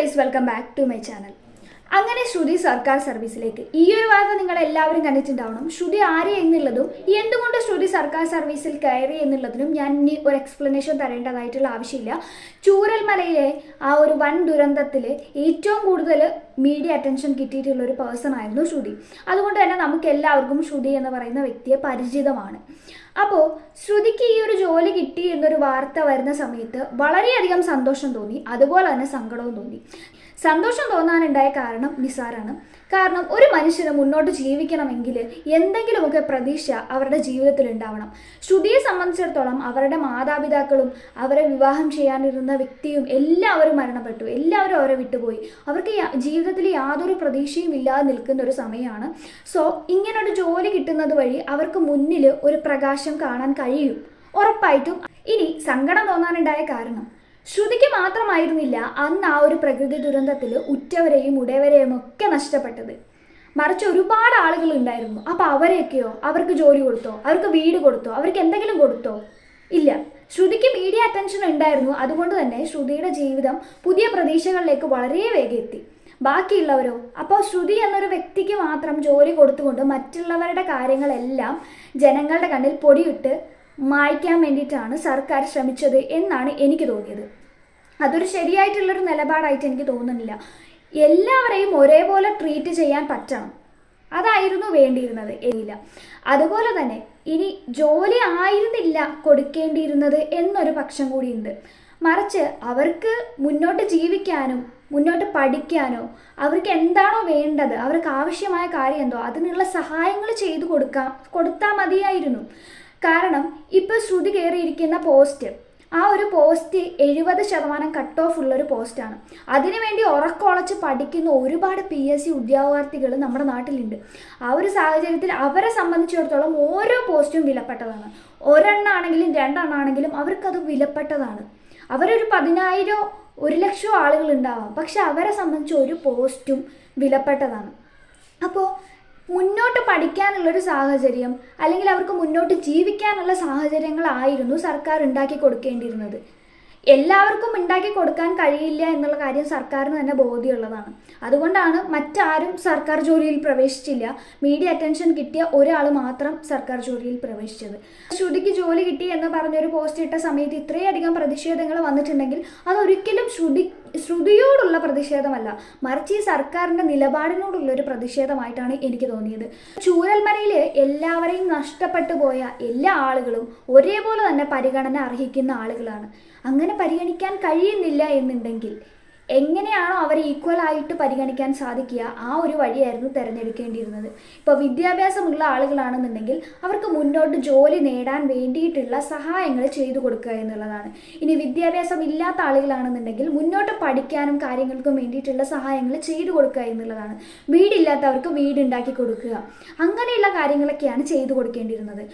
Guys, welcome back to my channel. അങ്ങനെ ശ്രുതി സർക്കാർ സർവീസിലേക്ക്. ഈ ഒരു വാർത്ത നിങ്ങൾ എല്ലാവരും കണ്ടിട്ടുണ്ടാവണം. ശ്രുതി ആര് എന്നുള്ളതും എന്തുകൊണ്ട് ശ്രുതി സർക്കാർ സർവീസിൽ കയറി എന്നുള്ളതിനും ഞാൻ ഇനി ഒരു എക്സ്പ്ലനേഷൻ തരേണ്ടതായിട്ടുള്ള ആവശ്യമില്ല. ചൂരൽമലയിലെ ആ ഒരു വൻ ദുരന്തത്തിൽ ഏറ്റവും കൂടുതൽ മീഡിയ അറ്റൻഷൻ കിട്ടിയിട്ടുള്ള ഒരു പേഴ്സൺ ആയിരുന്നു ശ്രുതി. അതുകൊണ്ട് തന്നെ നമുക്ക് എല്ലാവർക്കും ശ്രുതി എന്ന് പറയുന്ന വ്യക്തിയെ പരിചിതമാണ്. അപ്പോൾ ശ്രുതിക്ക് ഈ ഒരു ജോലി കിട്ടി എന്നൊരു വാർത്ത വരുന്ന സമയത്ത് വളരെയധികം സന്തോഷം തോന്നി, അതുപോലെ തന്നെ സങ്കടവും തോന്നി. സന്തോഷം തോന്നാനുണ്ടായ കാരണം നിസാറാണ്. കാരണം ഒരു മനുഷ്യന് മുന്നോട്ട് ജീവിക്കണമെങ്കിൽ എന്തെങ്കിലുമൊക്കെ പ്രതീക്ഷ അവരുടെ ജീവിതത്തിൽ ഉണ്ടാവണം. ശ്രുതിയെ സംബന്ധിച്ചിടത്തോളം അവരുടെ മാതാപിതാക്കളും അവരെ വിവാഹം ചെയ്യാനിരുന്ന വ്യക്തിയും എല്ലാവരും മരണപ്പെട്ടു, എല്ലാവരും അവരെ വിട്ടുപോയി. അവർക്ക് ജീവിതത്തിൽ യാതൊരു പ്രതീക്ഷയും ഇല്ലാതെ നിൽക്കുന്ന ഒരു സമയമാണ്. സോ ഇങ്ങനൊരു ജോലി കിട്ടുന്നത് വഴി അവർക്ക് മുന്നിൽ ഒരു പ്രകാശം കാണാൻ കഴിയും ഉറപ്പായിട്ടും. ഇനി സങ്കടം തോന്നാനുണ്ടായ കാരണം ശ്രുതിക്ക് മാത്രമായിരുന്നില്ല അന്ന് ആ ഒരു പ്രകൃതി ദുരന്തത്തിൽ ഉറ്റവരെയും ഉടയവരെയും ഒക്കെ നഷ്ടപ്പെട്ടത്, മറിച്ച് ഒരുപാട് ആളുകൾ ഉണ്ടായിരുന്നു. അപ്പോൾ അവരെയൊക്കെയോ അവർക്ക് ജോലി കൊടുത്തോ, അവർക്ക് വീട് കൊടുത്തോ, അവർക്ക് എന്തെങ്കിലും കൊടുത്തോ? ഇല്ല. ശ്രുതിക്ക് മീഡിയ അറ്റൻഷൻ ഉണ്ടായിരുന്നു. അതുകൊണ്ട് തന്നെ ശ്രുതിയുടെ ജീവിതം പുതിയ പ്രതീക്ഷകളിലേക്ക് വളരെ വേഗം എത്തി. ബാക്കിയുള്ളവരോ? അപ്പോൾ ശ്രുതി എന്നൊരു വ്യക്തിക്ക് മാത്രം ജോലി കൊടുത്തുകൊണ്ട് മറ്റുള്ളവരുടെ കാര്യങ്ങളെല്ലാം ജനങ്ങളുടെ കണ്ണിൽ പൊടിയിട്ട് മായ്ക്കാൻ വേണ്ടിയിട്ടാണ് സർക്കാർ ശ്രമിച്ചത് എന്നാണ് എനിക്ക് തോന്നിയത്. അതൊരു ശരിയായിട്ടുള്ളൊരു നിലപാടായിട്ട് എനിക്ക് തോന്നുന്നില്ല. എല്ലാവരെയും ഒരേപോലെ ട്രീറ്റ് ചെയ്യാൻ പറ്റണം, അതായിരുന്നു വേണ്ടിയിരുന്നത്. ഇല്ല, അതുപോലെ തന്നെ ഇനി ജോലി ആയിരുന്നില്ല കൊടുക്കേണ്ടിയിരുന്നത് എന്നൊരു പക്ഷം കൂടിയുണ്ട്. മറിച്ച് അവർക്ക് മുന്നോട്ട് ജീവിക്കാനും മുന്നോട്ട് പഠിക്കാനോ അവർക്ക് എന്താണോ വേണ്ടത്, അവർക്ക് ആവശ്യമായ കാര്യം എന്തോ അതിനുള്ള സഹായങ്ങൾ ചെയ്തു കൊടുത്താൽ മതിയായിരുന്നു. കാരണം ഇപ്പോൾ ശ്രുതി കയറിയിരിക്കുന്ന പോസ്റ്റ്, ആ ഒരു പോസ്റ്റ് 70% കട്ട് ഓഫ് ഉള്ളൊരു പോസ്റ്റാണ്. അതിനുവേണ്ടി ഉറക്കൊളച്ച് പഠിക്കുന്ന ഒരുപാട് PSC ഉദ്യോഗാർത്ഥികൾ നമ്മുടെ നാട്ടിലുണ്ട്. ആ ഒരു സാഹചര്യത്തിൽ അവരെ സംബന്ധിച്ചിടത്തോളം ഓരോ പോസ്റ്റും വിലപ്പെട്ടതാണ്. ഒരെണ്ണമാണെങ്കിലും രണ്ടെണ്ണമാണെങ്കിലും അവർക്കത് വിലപ്പെട്ടതാണ്. അവരൊരു 10,000 1,00,000 ആളുകൾ ഉണ്ടാവാം, പക്ഷെ അവരെ സംബന്ധിച്ച് ഒരു പോസ്റ്റും വിലപ്പെട്ടതാണ്. അപ്പോൾ മുന്നോട്ട് പഠിക്കാനുള്ളൊരു സാഹചര്യം അല്ലെങ്കിൽ അവർക്ക് മുന്നോട്ട് ജീവിക്കാനുള്ള സാഹചര്യങ്ങളായിരുന്നു സർക്കാർ ഉണ്ടാക്കി കൊടുക്കേണ്ടിയിരുന്നത്. എല്ലാവർക്കും ഉണ്ടാക്കി കൊടുക്കാൻ കഴിയില്ല എന്നുള്ള കാര്യം സർക്കാരിന് തന്നെ ബോധ്യമുള്ളതാണ്. അതുകൊണ്ടാണ് മറ്റാരും സർക്കാർ ജോലിയിൽ പ്രവേശിച്ചില്ല. മീഡിയ അറ്റൻഷൻ കിട്ടിയ ഒരാൾ മാത്രം സർക്കാർ ജോലിയിൽ പ്രവേശിച്ചത്. ശ്രുതിക്ക് ജോലി കിട്ടി എന്ന് പറഞ്ഞൊരു പോസ്റ്റ് ഇട്ട സമയത്ത് ഇത്രയധികം പ്രതിഷേധങ്ങൾ വന്നിട്ടുണ്ടെങ്കിൽ അതൊരിക്കലും ശ്രുതിയോടുള്ള പ്രതിഷേധമല്ല, മറിച്ച് ഈ സർക്കാരിൻ്റെ നിലപാടിനോടുള്ളൊരു പ്രതിഷേധമായിട്ടാണ് എനിക്ക് തോന്നിയത്. ചൂരൽമലയിൽ എല്ലാവരെയും നഷ്ടപ്പെട്ടു പോയ എല്ലാ ആളുകളും ഒരേപോലെ തന്നെ പരിഗണന അർഹിക്കുന്ന ആളുകളാണ്. അങ്ങനെ പരിഗണിക്കാൻ കഴിയുന്നില്ല എന്നുണ്ടെങ്കിൽ എങ്ങനെയാണോ അവരെ ഈക്വലായിട്ട് പരിഗണിക്കാൻ സാധിക്കുക, ആ ഒരു വഴിയായിരുന്നു തിരഞ്ഞെടുക്കേണ്ടിയിരുന്നത്. ഇപ്പോൾ വിദ്യാഭ്യാസമുള്ള ആളുകളാണെന്നുണ്ടെങ്കിൽ അവർക്ക് മുന്നോട്ട് ജോലി നേടാൻ വേണ്ടിയിട്ടുള്ള സഹായങ്ങൾ ചെയ്തു കൊടുക്കുക എന്നുള്ളതാണ്. ഇനി വിദ്യാഭ്യാസം ഇല്ലാത്ത ആളുകളാണെന്നുണ്ടെങ്കിൽ മുന്നോട്ട് പഠിക്കാനും കാര്യങ്ങൾക്കും വേണ്ടിയിട്ടുള്ള സഹായങ്ങൾ ചെയ്തു കൊടുക്കുക എന്നുള്ളതാണ്. വീടില്ലാത്തവർക്ക് വീടുണ്ടാക്കി കൊടുക്കുക, അങ്ങനെയുള്ള കാര്യങ്ങളൊക്കെയാണ് ചെയ്തു കൊടുക്കേണ്ടിയിരുന്നത്.